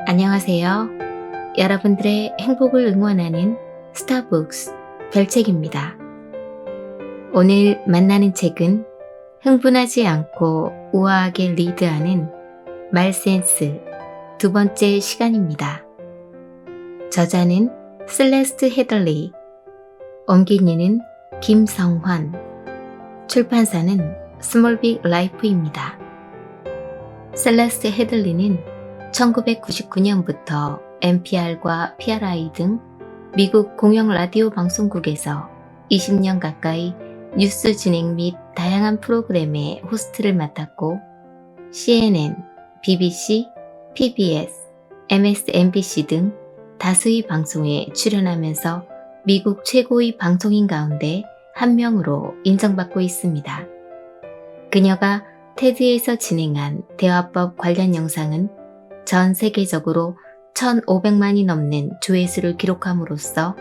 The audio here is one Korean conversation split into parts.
안녕하세요. 여러분들의 행복을 응원하는 스타북스 별책입니다. 오늘 만나는 책은 흥분하지 않고 우아하게 리드하는 말센스 두 번째 시간입니다. 저자는 셀레스트 헤들리, 옮긴 이는 김성환, 출판사는 스몰빅 라이프입니다. 셀레스트 헤들리는 1999년부터 NPR과 PRI 등 미국 공영 라디오 방송국에서 20년 가까이 뉴스 진행 및 다양한 프로그램의 호스트를 맡았고 CNN, BBC, PBS, MSNBC 등 다수의 방송에 출연하면서 미국 최고의 방송인 가운데 한 명으로 인정받고 있습니다. 그녀가 테드에서 진행한 대화법 관련 영상은 전 세계적으로 1,500만이 넘는 조회수를 기록함으로써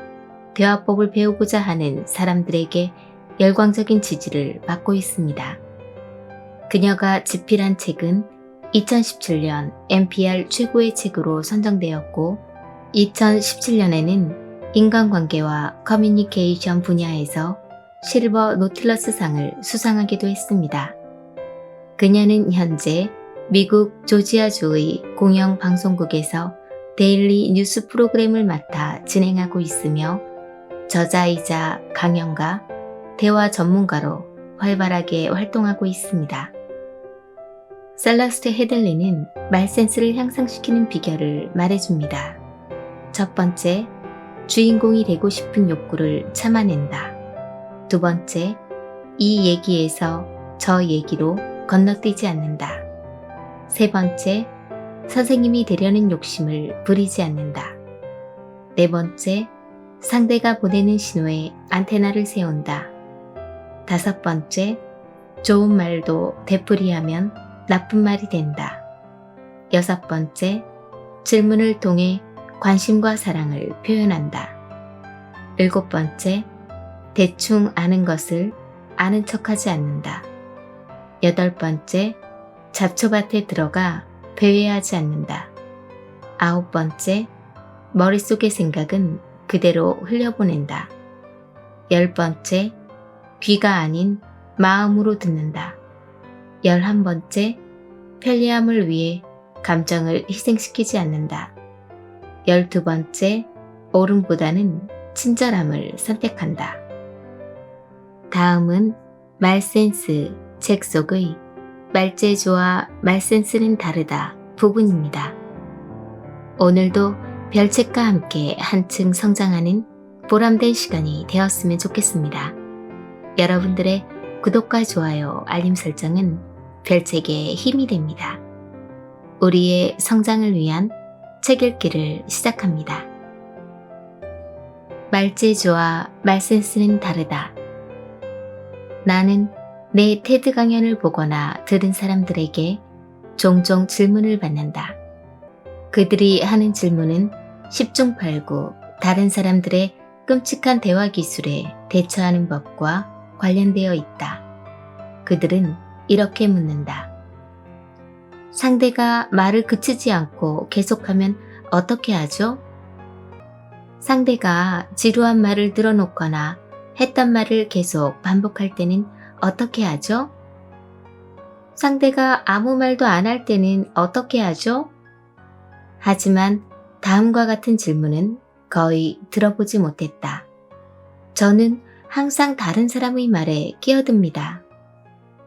대화법을 배우고자 하는 사람들에게 열광적인 지지를 받고 있습니다. 그녀가 집필한 책은 2017년 NPR 최고의 책으로 선정되었고 2017년에는 인간관계와 커뮤니케이션 분야에서 실버 노틸러스상을 수상하기도 했습니다. 그녀는 현재 미국 조지아주의 공영방송국에서 데일리 뉴스 프로그램을 맡아 진행하고 있으며 저자이자 강연가, 대화 전문가로 활발하게 활동하고 있습니다. 셀레스트 헤들리는 말센스를 향상시키는 비결을 말해줍니다. 첫 번째, 주인공이 되고 싶은 욕구를 참아낸다. 두 번째, 이 얘기에서 저 얘기로 건너뛰지 않는다. 세 번째, 선생님이 되려는 욕심을 부리지 않는다. 네 번째, 상대가 보내는 신호에 안테나를 세운다. 다섯 번째, 좋은 말도 되풀이하면 나쁜 말이 된다. 여섯 번째, 질문을 통해 관심과 사랑을 표현한다. 일곱 번째, 대충 아는 것을 아는 척하지 않는다. 여덟 번째, 잡초밭에 들어가 배회하지 않는다. 아홉 번째, 머릿속의 생각은 그대로 흘려보낸다. 열 번째, 귀가 아닌 마음으로 듣는다. 11번째, 편리함을 위해 감정을 희생시키지 않는다. 12번째, 옳음보다는 친절함을 선택한다. 다음은 말센스 책 속의 말재주와 말센스는 다르다 부분입니다. 오늘도 별책과 함께 한층 성장하는 보람된 시간이 되었으면 좋겠습니다. 여러분들의 구독과 좋아요, 알림 설정은 별책의 힘이 됩니다. 우리의 성장을 위한 책 읽기를 시작합니다. 말재주와 말센스는 다르다. 나는 내 테드 강연을 보거나 들은 사람들에게 종종 질문을 받는다. 그들이 하는 질문은 10중 8구 다른 사람들의 끔찍한 대화 기술에 대처하는 법과 관련되어 있다. 그들은 이렇게 묻는다. 상대가 말을 그치지 않고 계속하면 어떻게 하죠? 상대가 지루한 말을 늘어놓거나 했던 말을 계속 반복할 때는 어떻게 하죠? 상대가 아무 말도 안 할 때는 어떻게 하죠? 하지만 다음과 같은 질문은 거의 들어보지 못했다. 저는 항상 다른 사람의 말에 끼어듭니다.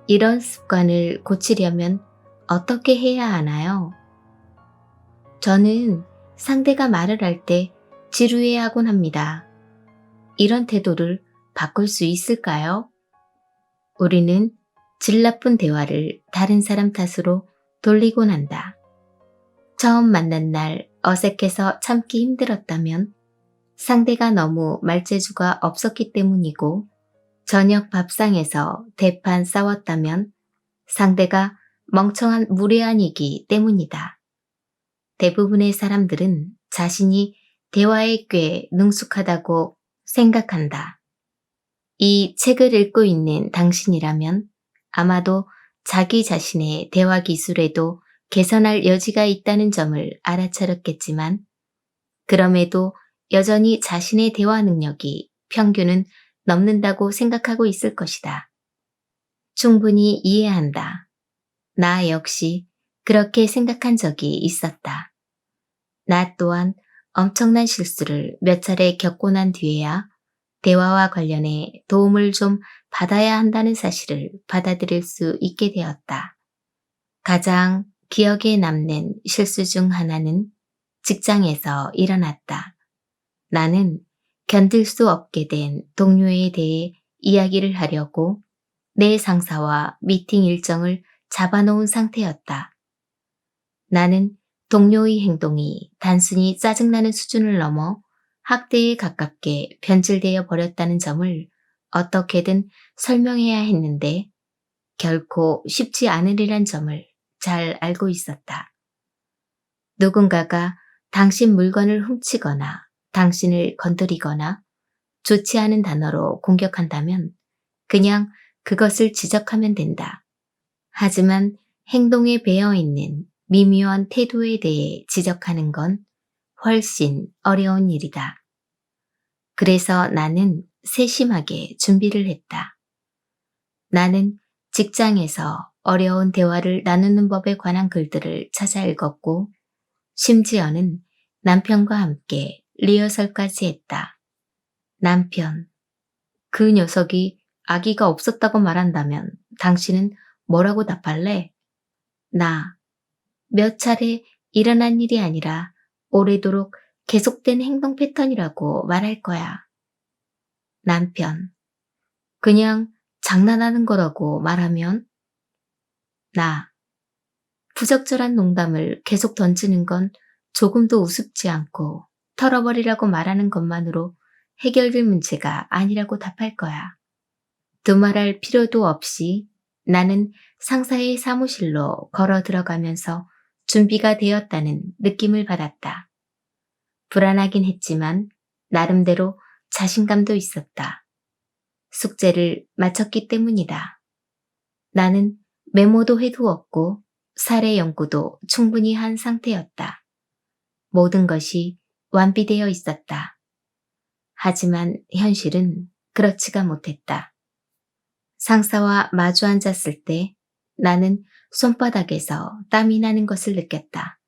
이런 습관을 고치려면 어떻게 해야 하나요? 저는 상대가 말을 할 때 지루해하곤 합니다. 이런 태도를 바꿀 수 있을까요? 우리는 질 나쁜 대화를 다른 사람 탓으로 돌리곤 한다. 처음 만난 날 어색해서 참기 힘들었다면 상대가 너무 말재주가 없었기 때문이고 저녁 밥상에서 대판 싸웠다면 상대가 멍청한 무례한이기 때문이다. 대부분의 사람들은 자신이 대화에 꽤 능숙하다고 생각한다. 이 책을 읽고 있는 당신이라면 아마도 자기 자신의 대화 기술에도 개선할 여지가 있다는 점을 알아차렸겠지만, 그럼에도 여전히 자신의 대화 능력이 평균은 넘는다고 생각하고 있을 것이다. 충분히 이해한다. 나 역시 그렇게 생각한 적이 있었다. 나 또한 엄청난 실수를 몇 차례 겪고 난 뒤에야 대화와 관련해 도움을 좀 받아야 한다는 사실을 받아들일 수 있게 되었다. 가장 기억에 남는 실수 중 하나는 직장에서 일어났다. 나는 견딜 수 없게 된 동료에 대해 이야기를 하려고 내 상사와 미팅 일정을 잡아놓은 상태였다. 나는 동료의 행동이 단순히 짜증나는 수준을 넘어 학대에 가깝게 변질되어 버렸다는 점을 어떻게든 설명해야 했는데 결코 쉽지 않으리란 점을 잘 알고 있었다. 누군가가 당신 물건을 훔치거나 당신을 건드리거나 좋지 않은 단어로 공격한다면 그냥 그것을 지적하면 된다. 하지만 행동에 배어 있는 미묘한 태도에 대해 지적하는 건 훨씬 어려운 일이다. 그래서 나는 세심하게 준비를 했다. 나는 직장에서 어려운 대화를 나누는 법에 관한 글들을 찾아 읽었고, 심지어는 남편과 함께 리허설까지 했다. 남편, 그 녀석이 아기가 없었다고 말한다면 당신은 뭐라고 답할래? 나, 몇 차례 일어난 일이 아니라 오래도록 계속된 행동 패턴이라고 말할 거야. 남편, 그냥 장난하는 거라고 말하면? 나, 부적절한 농담을 계속 던지는 건 조금도 우습지 않고 털어버리라고 말하는 것만으로 해결될 문제가 아니라고 답할 거야. 두말할 필요도 없이 나는 상사의 사무실로 걸어 들어가면서 준비가 되었다는 느낌을 받았다. 불안하긴 했지만 나름대로 자신감도 있었다. 숙제를 마쳤기 때문이다. 나는 메모도 해두었고 사례 연구도 충분히 한 상태였다. 모든 것이 완비되어 있었다. 하지만 현실은 그렇지가 못했다. 상사와 마주 앉았을 때 나는 손바닥에서 땀이 나는 것을 느꼈다.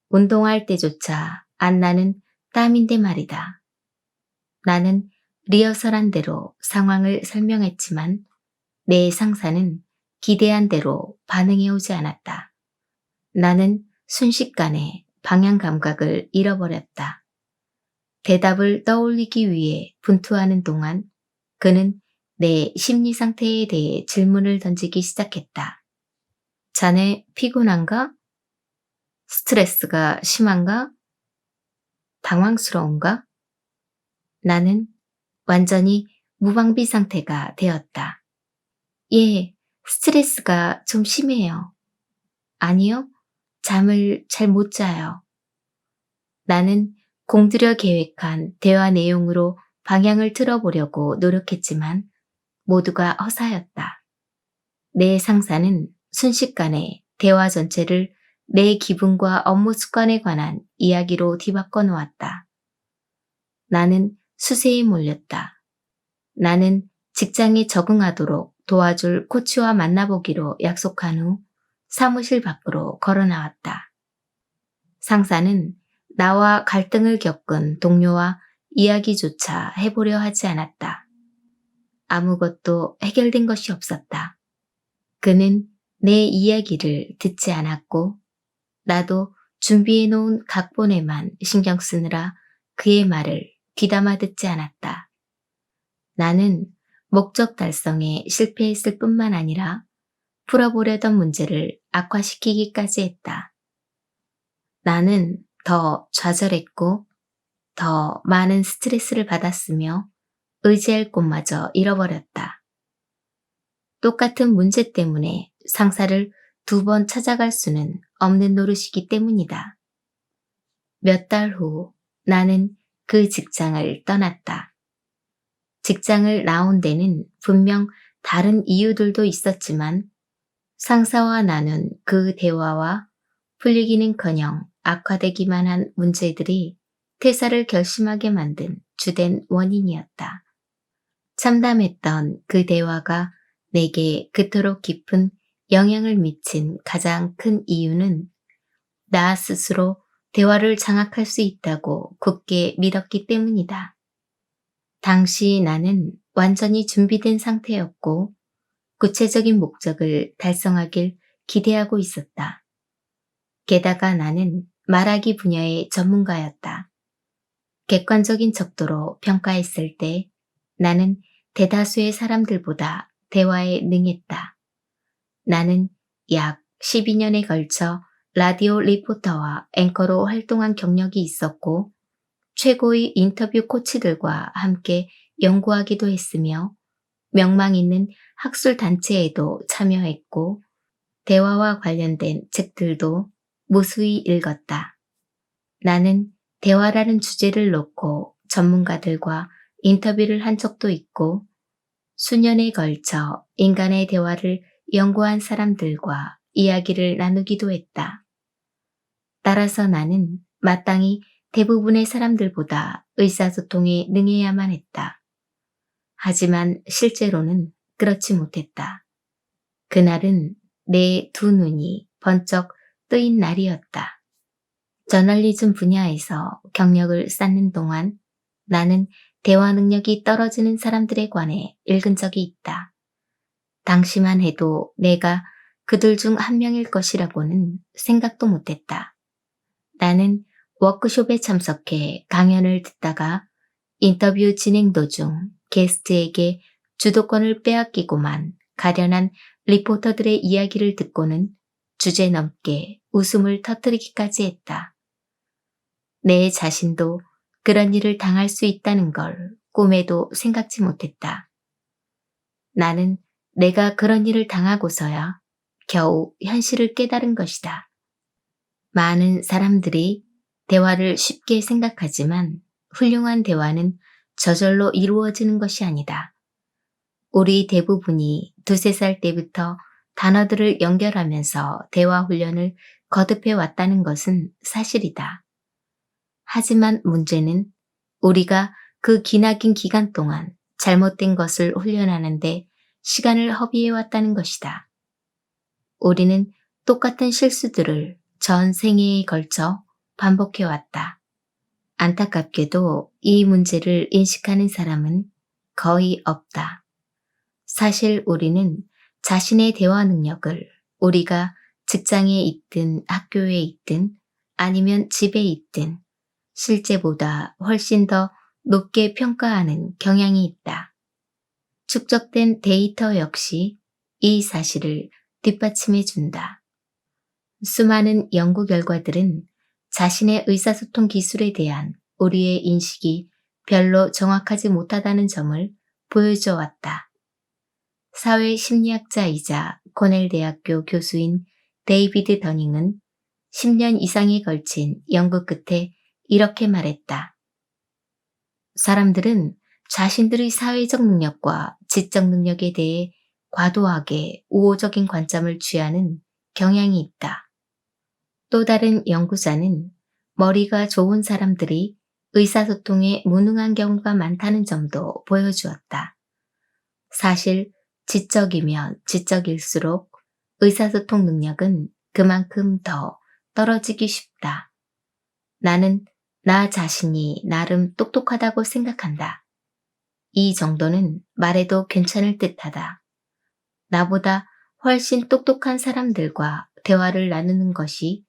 운동할 때조차 안 나는 땀인데 말이다. 나는 리허설한 대로 상황을 설명했지만 내 상사는 기대한 대로 반응해오지 않았다. 나는 순식간에 방향 감각을 잃어버렸다. 대답을 떠올리기 위해 분투하는 동안 그는 내 심리 상태에 대해 질문을 던지기 시작했다. 자네 피곤한가? 스트레스가 심한가? 당황스러운가? 나는 완전히 무방비 상태가 되었다. 예, 스트레스가 좀 심해요. 아니요, 잠을 잘 못 자요. 나는 공들여 계획한 대화 내용으로 방향을 틀어보려고 노력했지만 모두가 허사였다. 내 상사는 순식간에 대화 전체를 내 기분과 업무 습관에 관한 이야기로 뒤바꿔 놓았다. 나는 수세에 몰렸다. 나는 직장에 적응하도록 도와줄 코치와 만나보기로 약속한 후 사무실 밖으로 걸어 나왔다. 상사는 나와 갈등을 겪은 동료와 이야기조차 해보려 하지 않았다. 아무것도 해결된 것이 없었다. 그는 내 이야기를 듣지 않았고 나도 준비해 놓은 각본에만 신경 쓰느라 그의 말을 귀담아 듣지 않았다. 나는 목적 달성에 실패했을 뿐만 아니라 풀어보려던 문제를 악화시키기까지 했다. 나는 더 좌절했고 더 많은 스트레스를 받았으며 의지할 곳마저 잃어버렸다. 똑같은 문제 때문에 상사를 2번 찾아갈 수는 없는 노릇이기 때문이다. 몇 달 후 나는 그 직장을 떠났다. 직장을 나온 데는 분명 다른 이유들도 있었지만 상사와 나눈 그 대화와 풀리기는커녕 악화되기만 한 문제들이 퇴사를 결심하게 만든 주된 원인이었다. 참담했던 그 대화가 내게 그토록 깊은 영향을 미친 가장 큰 이유는 나 스스로 대화를 장악할 수 있다고 굳게 믿었기 때문이다. 당시 나는 완전히 준비된 상태였고 구체적인 목적을 달성하길 기대하고 있었다. 게다가 나는 말하기 분야의 전문가였다. 객관적인 척도로 평가했을 때 나는 대다수의 사람들보다 대화에 능했다. 나는 약 12년에 걸쳐 라디오 리포터와 앵커로 활동한 경력이 있었고 최고의 인터뷰 코치들과 함께 연구하기도 했으며 명망 있는 학술 단체에도 참여했고 대화와 관련된 책들도 무수히 읽었다. 나는 대화라는 주제를 놓고 전문가들과 인터뷰를 한 적도 있고 수년에 걸쳐 인간의 대화를 연구한 사람들과 이야기를 나누기도 했다. 따라서 나는 마땅히 대부분의 사람들보다 의사소통에 능해야만 했다. 하지만 실제로는 그렇지 못했다. 그날은 내 두 눈이 번쩍 뜨인 날이었다. 저널리즘 분야에서 경력을 쌓는 동안 나는 대화 능력이 떨어지는 사람들에 관해 읽은 적이 있다. 당시만 해도 내가 그들 중 한 명일 것이라고는 생각도 못했다. 나는 워크숍에 참석해 강연을 듣다가 인터뷰 진행 도중 게스트에게 주도권을 빼앗기고만 가련한 리포터들의 이야기를 듣고는 주제넘게 웃음을 터뜨리기까지 했다. 내 자신도 그런 일을 당할 수 있다는 걸 꿈에도 생각지 못했다. 나는 내가 그런 일을 당하고서야 겨우 현실을 깨달은 것이다. 많은 사람들이 대화를 쉽게 생각하지만 훌륭한 대화는 저절로 이루어지는 것이 아니다. 우리 대부분이 2~3살 때부터 단어들을 연결하면서 대화 훈련을 거듭해 왔다는 것은 사실이다. 하지만 문제는 우리가 그 기나긴 기간 동안 잘못된 것을 훈련하는데 시간을 허비해 왔다는 것이다. 우리는 똑같은 실수들을 전 생애에 걸쳐 반복해 왔다. 안타깝게도 이 문제를 인식하는 사람은 거의 없다. 사실 우리는 자신의 대화 능력을 우리가 직장에 있든 학교에 있든 아니면 집에 있든 실제보다 훨씬 더 높게 평가하는 경향이 있다. 축적된 데이터 역시 이 사실을 뒷받침해 준다. 수많은 연구 결과들은 자신의 의사소통 기술에 대한 우리의 인식이 별로 정확하지 못하다는 점을 보여줘 왔다. 사회심리학자이자 코넬 대학교 교수인 데이비드 더닝은 10년 이상에 걸친 연구 끝에 이렇게 말했다. 사람들은 자신들의 사회적 능력과 지적 능력에 대해 과도하게 우호적인 관점을 취하는 경향이 있다. 또 다른 연구자는 머리가 좋은 사람들이 의사소통에 무능한 경우가 많다는 점도 보여주었다. 사실 지적이면 지적일수록 의사소통 능력은 그만큼 더 떨어지기 쉽다. 나는 나 자신이 나름 똑똑하다고 생각한다. 이 정도는 말해도 괜찮을 듯하다. 나보다 훨씬 똑똑한 사람들과 대화를 나누는 것이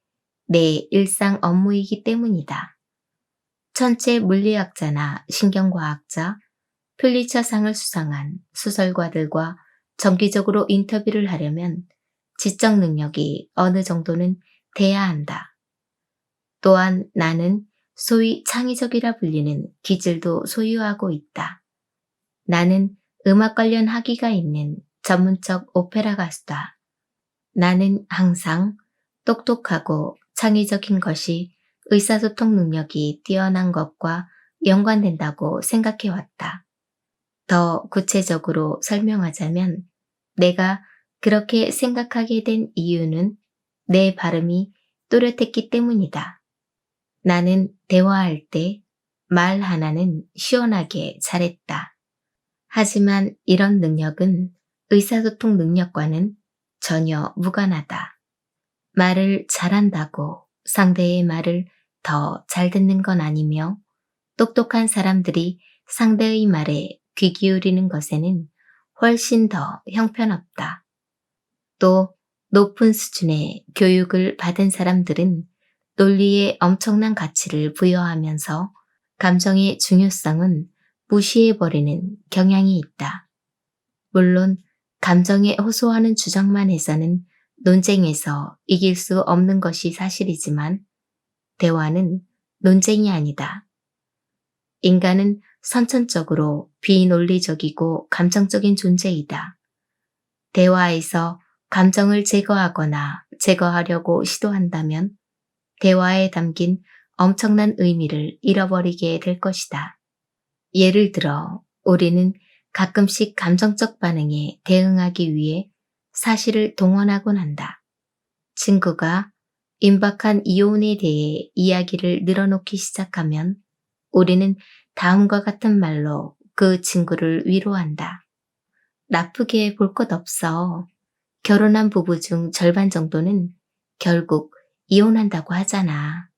내 일상 업무이기 때문이다. 천체 물리학자나 신경과학자, 퓰리처상을 수상한 소설가들과 정기적으로 인터뷰를 하려면 지적 능력이 어느 정도는 돼야 한다. 또한 나는 소위 창의적이라 불리는 기질도 소유하고 있다. 나는 음악 관련 학위가 있는 전문적 오페라 가수다. 나는 항상 똑똑하고 창의적인 것이 의사소통 능력이 뛰어난 것과 연관된다고 생각해왔다. 더 구체적으로 설명하자면 내가 그렇게 생각하게 된 이유는 내 발음이 또렷했기 때문이다. 나는 대화할 때 말 하나는 시원하게 잘했다. 하지만 이런 능력은 의사소통 능력과는 전혀 무관하다. 말을 잘한다고 상대의 말을 더 잘 듣는 건 아니며 똑똑한 사람들이 상대의 말에 귀 기울이는 것에는 훨씬 더 형편없다. 또 높은 수준의 교육을 받은 사람들은 논리에 엄청난 가치를 부여하면서 감정의 중요성은 무시해버리는 경향이 있다. 물론 감정에 호소하는 주장만 해서는 논쟁에서 이길 수 없는 것이 사실이지만 대화는 논쟁이 아니다. 인간은 선천적으로 비논리적이고 감정적인 존재이다. 대화에서 감정을 제거하거나 제거하려고 시도한다면 대화에 담긴 엄청난 의미를 잃어버리게 될 것이다. 예를 들어 우리는 가끔씩 감정적 반응에 대응하기 위해 사실을 동원하곤 한다. 친구가 임박한 이혼에 대해 이야기를 늘어놓기 시작하면 우리는 다음과 같은 말로 그 친구를 위로한다. 나쁘게 볼 것 없어. 결혼한 부부 중 절반 정도는 결국 이혼한다고 하잖아.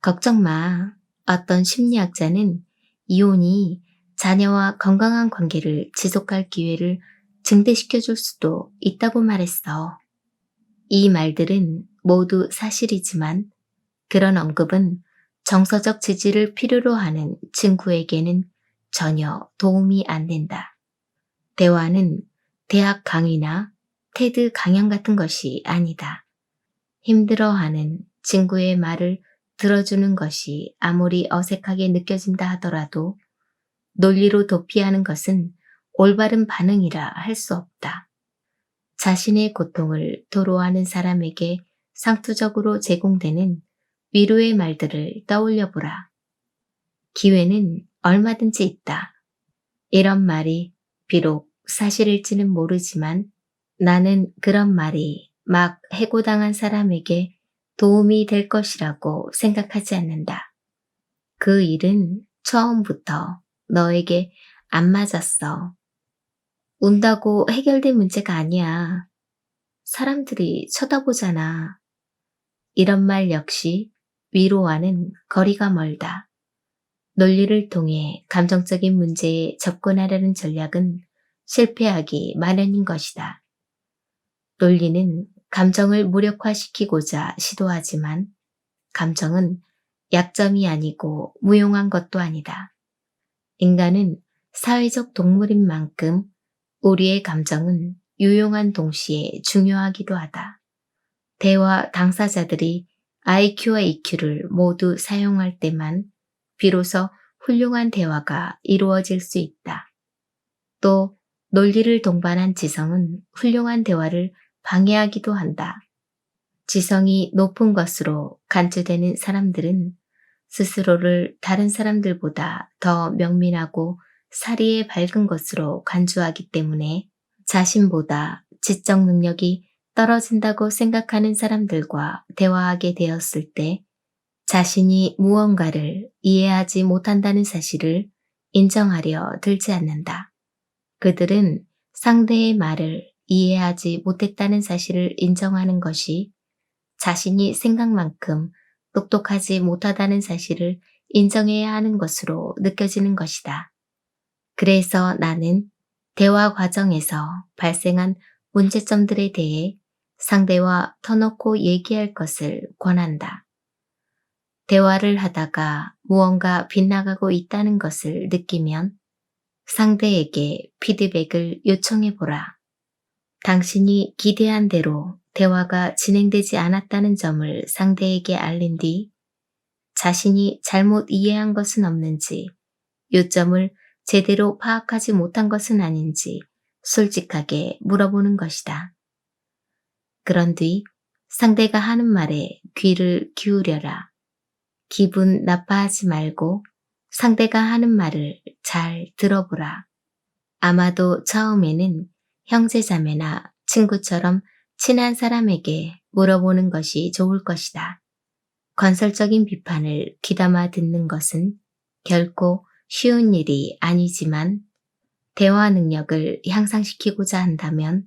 걱정 마. 어떤 심리학자는 이혼이 자녀와 건강한 관계를 지속할 기회를 증대시켜줄 수도 있다고 말했어. 이 말들은 모두 사실이지만 그런 언급은 정서적 지지를 필요로 하는 친구에게는 전혀 도움이 안 된다. 대화는 대학 강의나 테드 강연 같은 것이 아니다. 힘들어하는 친구의 말을 들어주는 것이 아무리 어색하게 느껴진다 하더라도 논리로 도피하는 것은 올바른 반응이라 할 수 없다. 자신의 고통을 토로하는 사람에게 상투적으로 제공되는 위로의 말들을 떠올려 보라. 기회는 얼마든지 있다. 이런 말이 비록 사실일지는 모르지만 나는 그런 말이 막 해고당한 사람에게 도움이 될 것이라고 생각하지 않는다. 그 일은 처음부터 너에게 안 맞았어. 운다고 해결된 문제가 아니야. 사람들이 쳐다보잖아. 이런 말 역시 위로와는 거리가 멀다. 논리를 통해 감정적인 문제에 접근하려는 전략은 실패하기 마련인 것이다. 논리는 감정을 무력화시키고자 시도하지만 감정은 약점이 아니고 무용한 것도 아니다. 인간은 사회적 동물인 만큼 우리의 감정은 유용한 동시에 중요하기도 하다. 대화 당사자들이 IQ와 EQ를 모두 사용할 때만 비로소 훌륭한 대화가 이루어질 수 있다. 또 논리를 동반한 지성은 훌륭한 대화를 방해하기도 한다. 지성이 높은 것으로 간주되는 사람들은 스스로를 다른 사람들보다 더 명민하고 사리에 밝은 것으로 간주하기 때문에 자신보다 지적 능력이 떨어진다고 생각하는 사람들과 대화하게 되었을 때 자신이 무언가를 이해하지 못한다는 사실을 인정하려 들지 않는다. 그들은 상대의 말을 이해하지 못했다는 사실을 인정하는 것이 자신이 생각만큼 똑똑하지 못하다는 사실을 인정해야 하는 것으로 느껴지는 것이다. 그래서 나는 대화 과정에서 발생한 문제점들에 대해 상대와 터놓고 얘기할 것을 권한다. 대화를 하다가 무언가 빗나가고 있다는 것을 느끼면 상대에게 피드백을 요청해 보라. 당신이 기대한 대로 대화가 진행되지 않았다는 점을 상대에게 알린 뒤 자신이 잘못 이해한 것은 없는지, 요점을 제대로 파악하지 못한 것은 아닌지 솔직하게 물어보는 것이다. 그런 뒤 상대가 하는 말에 귀를 기울여라. 기분 나빠하지 말고 상대가 하는 말을 잘 들어보라. 아마도 처음에는 형제자매나 친구처럼 친한 사람에게 물어보는 것이 좋을 것이다. 건설적인 비판을 귀담아 듣는 것은 결코 쉬운 일이 아니지만 대화 능력을 향상시키고자 한다면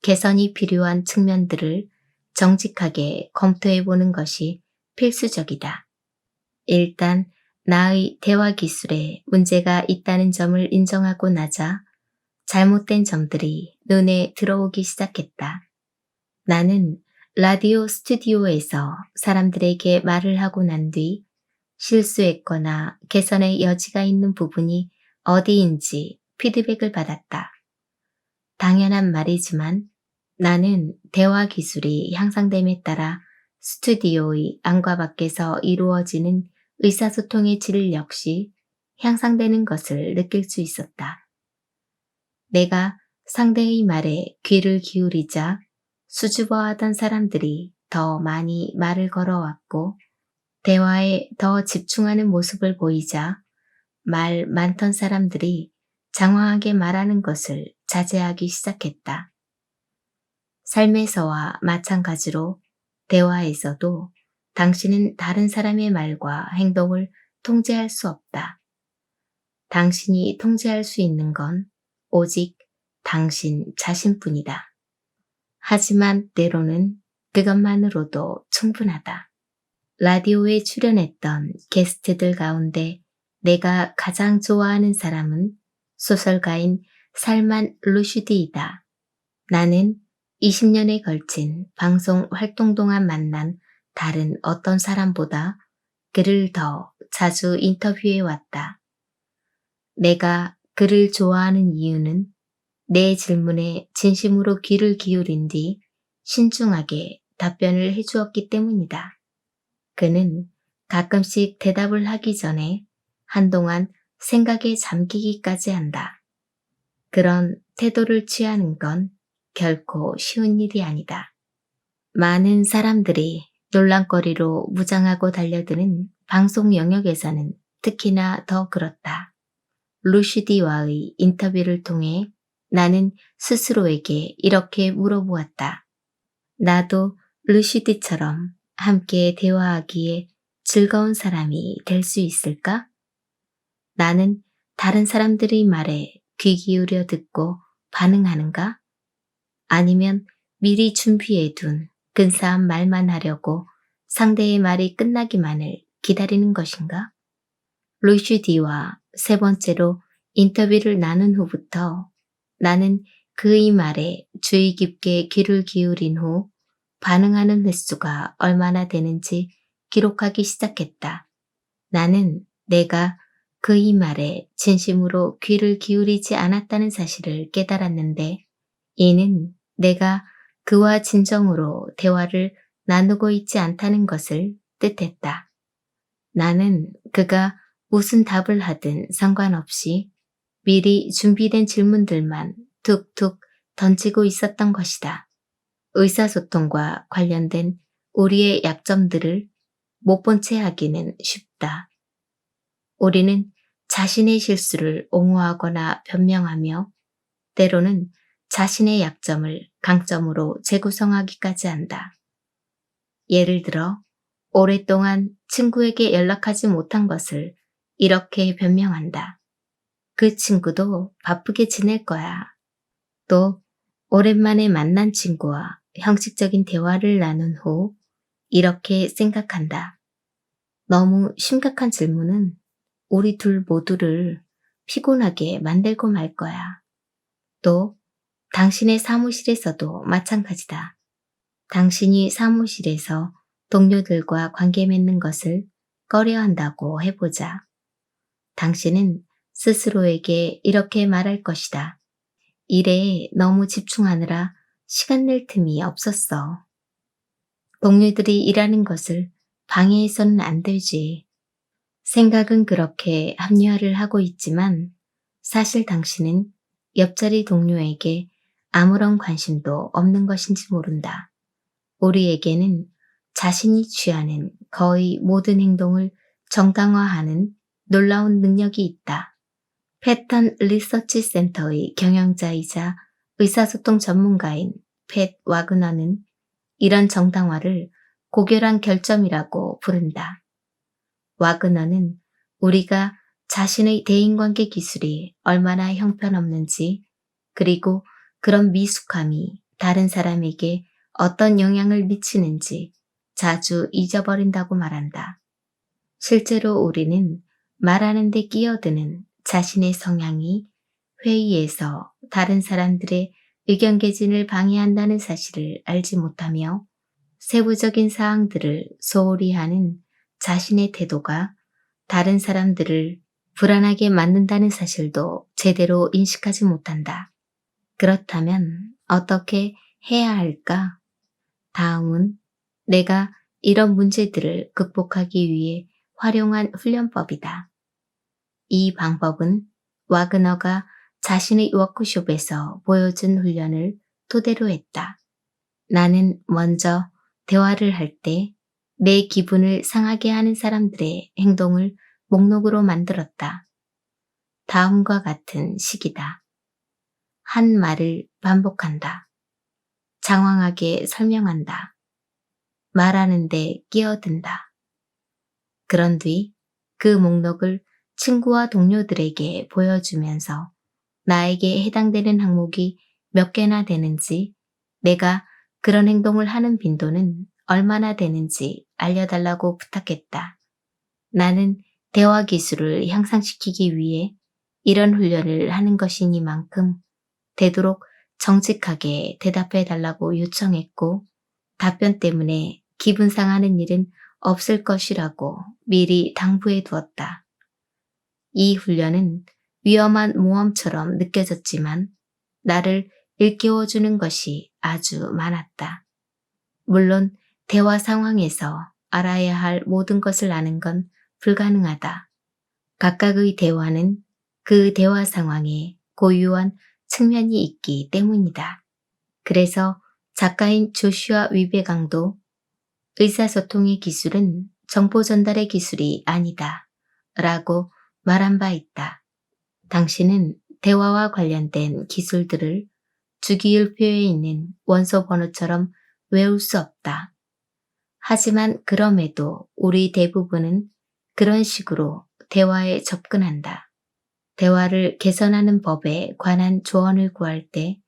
개선이 필요한 측면들을 정직하게 검토해 보는 것이 필수적이다. 일단 나의 대화 기술에 문제가 있다는 점을 인정하고 나자 잘못된 점들이 눈에 들어오기 시작했다. 나는 라디오 스튜디오에서 사람들에게 말을 하고 난 뒤 실수했거나 개선의 여지가 있는 부분이 어디인지 피드백을 받았다. 당연한 말이지만 나는 대화 기술이 향상됨에 따라 스튜디오의 안과 밖에서 이루어지는 의사소통의 질 역시 향상되는 것을 느낄 수 있었다. 내가 상대의 말에 귀를 기울이자 수줍어하던 사람들이 더 많이 말을 걸어왔고 대화에 더 집중하는 모습을 보이자 말 많던 사람들이 장황하게 말하는 것을 자제하기 시작했다. 삶에서와 마찬가지로 대화에서도 당신은 다른 사람의 말과 행동을 통제할 수 없다. 당신이 통제할 수 있는 건 오직 당신 자신뿐이다. 하지만 때로는 그것만으로도 충분하다. 라디오에 출연했던 게스트들 가운데 내가 가장 좋아하는 사람은 소설가인 살만 루슈디이다. 나는 20년에 걸친 방송 활동 동안 만난 다른 어떤 사람보다 그를 더 자주 인터뷰해 왔다. 내가 그를 좋아하는 이유는 내 질문에 진심으로 귀를 기울인 뒤 신중하게 답변을 해주었기 때문이다. 그는 가끔씩 대답을 하기 전에 한동안 생각에 잠기기까지 한다. 그런 태도를 취하는 건 결코 쉬운 일이 아니다. 많은 사람들이 논란거리로 무장하고 달려드는 방송 영역에서는 특히나 더 그렇다. 루시디와의 인터뷰를 통해 나는 스스로에게 이렇게 물어보았다. 나도 루시디처럼 함께 대화하기에 즐거운 사람이 될 수 있을까? 나는 다른 사람들의 말에 귀 기울여 듣고 반응하는가? 아니면 미리 준비해 둔 근사한 말만 하려고 상대의 말이 끝나기만을 기다리는 것인가? 루슈디와 세 번째로 인터뷰를 나눈 후부터 나는 그의 말에 주의 깊게 귀를 기울인 후 반응하는 횟수가 얼마나 되는지 기록하기 시작했다. 나는 내가 그의 말에 진심으로 귀를 기울이지 않았다는 사실을 깨달았는데 이는 내가 그와 진정으로 대화를 나누고 있지 않다는 것을 뜻했다. 나는 그가 무슨 답을 하든 상관없이 미리 준비된 질문들만 툭툭 던지고 있었던 것이다. 의사소통과 관련된 우리의 약점들을 못 본 채 하기는 쉽다. 우리는 자신의 실수를 옹호하거나 변명하며 때로는 자신의 약점을 강점으로 재구성하기까지 한다. 예를 들어 오랫동안 친구에게 연락하지 못한 것을 이렇게 변명한다. 그 친구도 바쁘게 지낼 거야. 또 오랜만에 만난 친구와 형식적인 대화를 나눈 후 이렇게 생각한다. 너무 심각한 질문은 우리 둘 모두를 피곤하게 만들고 말 거야. 또 당신의 사무실에서도 마찬가지다. 당신이 사무실에서 동료들과 관계 맺는 것을 꺼려한다고 해보자. 당신은 스스로에게 이렇게 말할 것이다. 일에 너무 집중하느라 시간 낼 틈이 없었어. 동료들이 일하는 것을 방해해서는 안 되지. 생각은 그렇게 합리화를 하고 있지만 사실 당신은 옆자리 동료에게 아무런 관심도 없는 것인지 모른다. 우리에게는 자신이 취하는 거의 모든 행동을 정당화하는 놀라운 능력이 있다. 패턴 리서치 센터의 경영자이자 의사소통 전문가인 팻 와그너는 이런 정당화를 고결한 결점이라고 부른다. 와그너는 우리가 자신의 대인관계 기술이 얼마나 형편없는지, 그리고 그런 미숙함이 다른 사람에게 어떤 영향을 미치는지 자주 잊어버린다고 말한다. 실제로 우리는 말하는 데 끼어드는 자신의 성향이 회의에서 다른 사람들의 의견 개진을 방해한다는 사실을 알지 못하며 세부적인 사항들을 소홀히 하는 자신의 태도가 다른 사람들을 불안하게 만든다는 사실도 제대로 인식하지 못한다. 그렇다면 어떻게 해야 할까? 다음은 내가 이런 문제들을 극복하기 위해 활용한 훈련법이다. 이 방법은 와그너가 자신의 워크숍에서 보여준 훈련을 토대로 했다. 나는 먼저 대화를 할 때 내 기분을 상하게 하는 사람들의 행동을 목록으로 만들었다. 다음과 같은 식이다. 한 말을 반복한다. 장황하게 설명한다. 말하는데 끼어든다. 그런 뒤 그 목록을 친구와 동료들에게 보여주면서 나에게 해당되는 항목이 몇 개나 되는지, 내가 그런 행동을 하는 빈도는 얼마나 되는지 알려달라고 부탁했다. 나는 대화 기술을 향상시키기 위해 이런 훈련을 하는 것이니만큼 되도록 정직하게 대답해 달라고 요청했고, 답변 때문에 기분 상하는 일은 없을 것이라고 미리 당부해 두었다. 이 훈련은 위험한 모험처럼 느껴졌지만 나를 일깨워주는 것이 아주 많았다. 물론 대화 상황에서 알아야 할 모든 것을 아는 건 불가능하다. 각각의 대화는 그 대화 상황에 고유한 측면이 있기 때문이다. 그래서 작가인 조슈아 위베강도 의사소통의 기술은 정보 전달의 기술이 아니다 라고 말한 바 있다. 당신은 대화와 관련된 기술들을 주기율표에 있는 원소 번호처럼 외울 수 없다. 하지만 그럼에도 우리 대부분은 그런 식으로 대화에 접근한다. 대화를 개선하는 법에 관한 조언을 구할 때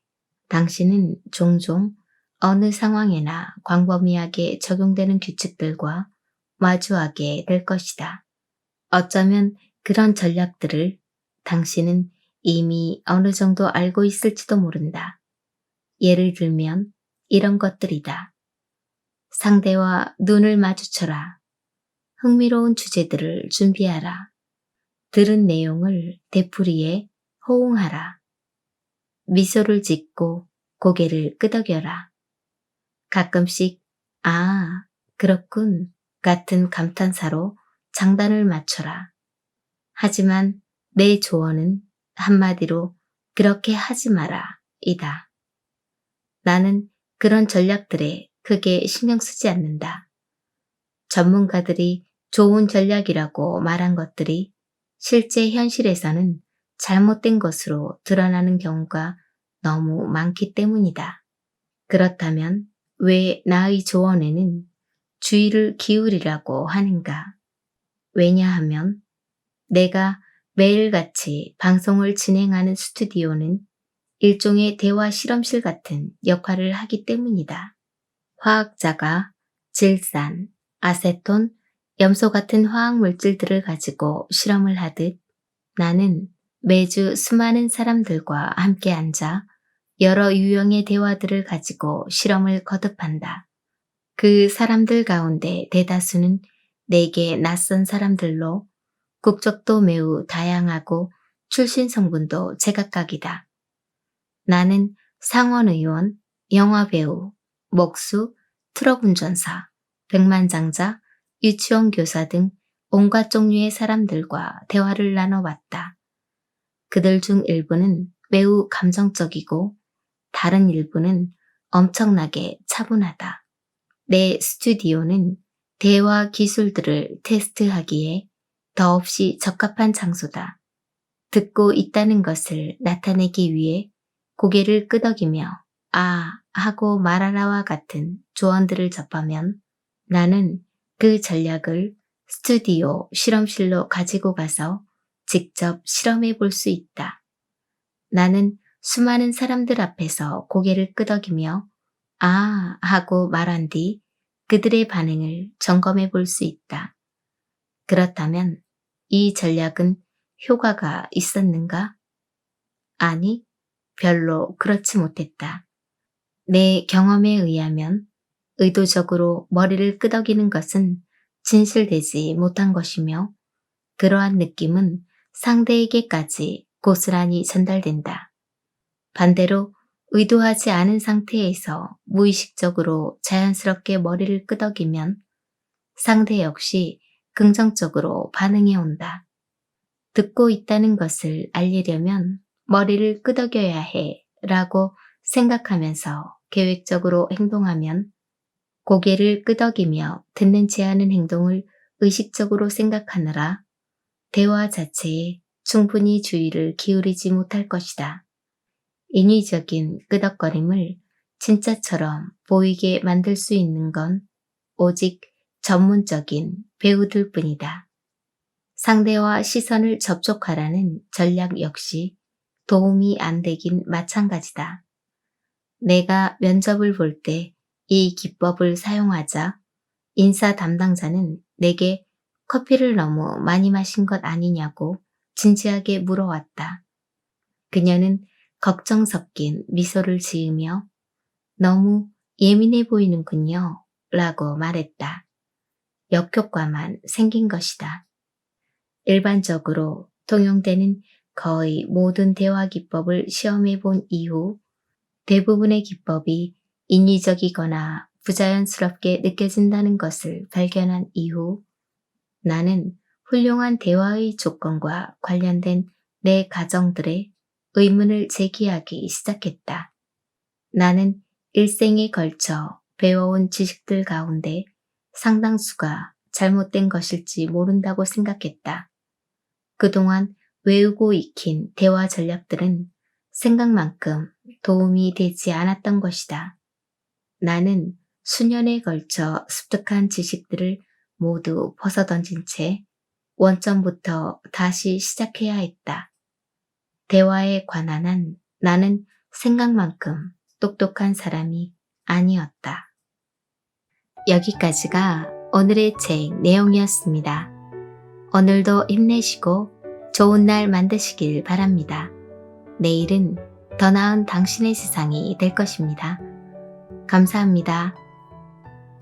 당신은 종종 어느 상황에나 광범위하게 적용되는 규칙들과 마주하게 될 것이다. 어쩌면 그런 전략들을 당신은 이미 어느 정도 알고 있을지도 모른다. 예를 들면 이런 것들이다. 상대와 눈을 마주쳐라. 흥미로운 주제들을 준비하라. 들은 내용을 되풀이해 호응하라. 미소를 짓고 고개를 끄덕여라. 가끔씩 아, 그렇군 같은 감탄사로 장단을 맞춰라. 하지만 내 조언은 한마디로 그렇게 하지 마라 이다. 나는 그런 전략들에 크게 신경 쓰지 않는다. 전문가들이 좋은 전략이라고 말한 것들이 실제 현실에서는 잘못된 것으로 드러나는 경우가 너무 많기 때문이다. 그렇다면 왜 나의 조언에는 주의를 기울이라고 하는가? 왜냐하면 내가 매일같이 방송을 진행하는 스튜디오는 일종의 대화 실험실 같은 역할을 하기 때문이다. 화학자가 질산, 아세톤, 염소 같은 화학 물질들을 가지고 실험을 하듯 나는 매주 수많은 사람들과 함께 앉아 여러 유형의 대화들을 가지고 실험을 거듭한다. 그 사람들 가운데 대다수는 내게 낯선 사람들로 국적도 매우 다양하고 출신 성분도 제각각이다. 나는 상원의원, 영화배우, 목수, 트럭 운전사, 백만장자, 유치원 교사 등 온갖 종류의 사람들과 대화를 나눠왔다. 그들 중 일부는 매우 감정적이고 다른 일부는 엄청나게 차분하다. 내 스튜디오는 대화 기술들을 테스트하기에 더없이 적합한 장소다. 듣고 있다는 것을 나타내기 위해 고개를 끄덕이며 아, 하고 말하라와 같은 조언들을 접하면 나는 그 전략을 스튜디오 실험실로 가지고 가서 직접 실험해 볼 수 있다. 나는 수많은 사람들 앞에서 고개를 끄덕이며 아 하고 말한 뒤 그들의 반응을 점검해 볼 수 있다. 그렇다면 이 전략은 효과가 있었는가? 아니, 별로 그렇지 못했다. 내 경험에 의하면 의도적으로 머리를 끄덕이는 것은 진실되지 못한 것이며 그러한 느낌은 상대에게까지 고스란히 전달된다. 반대로 의도하지 않은 상태에서 무의식적으로 자연스럽게 머리를 끄덕이면 상대 역시 긍정적으로 반응해 온다. 듣고 있다는 것을 알리려면 머리를 끄덕여야 해 라고 생각하면서 계획적으로 행동하면 고개를 끄덕이며 듣는 체 하는 행동을 의식적으로 생각하느라 대화 자체에 충분히 주의를 기울이지 못할 것이다. 인위적인 끄덕거림을 진짜처럼 보이게 만들 수 있는 건 오직 전문적인 배우들 뿐이다. 상대와 시선을 접촉하라는 전략 역시 도움이 안 되긴 마찬가지다. 내가 면접을 볼 때 이 기법을 사용하자 인사 담당자는 내게 커피를 너무 많이 마신 것 아니냐고 진지하게 물어왔다. 그녀는 걱정 섞인 미소를 지으며 너무 예민해 보이는군요 라고 말했다. 역효과만 생긴 것이다. 일반적으로 통용되는 거의 모든 대화 기법을 시험해 본 이후 대부분의 기법이 인위적이거나 부자연스럽게 느껴진다는 것을 발견한 이후 나는 훌륭한 대화의 조건과 관련된 내 가정들의 의문을 제기하기 시작했다. 나는 일생에 걸쳐 배워온 지식들 가운데 상당수가 잘못된 것일지 모른다고 생각했다. 그동안 외우고 익힌 대화 전략들은 생각만큼 도움이 되지 않았던 것이다. 나는 수년에 걸쳐 습득한 지식들을 모두 벗어던진 채 원점부터 다시 시작해야 했다. 대화에 관한 한 나는 생각만큼 똑똑한 사람이 아니었다. 여기까지가 오늘의 책 내용이었습니다. 오늘도 힘내시고 좋은 날 만드시길 바랍니다. 내일은 더 나은 당신의 세상이 될 것입니다. 감사합니다.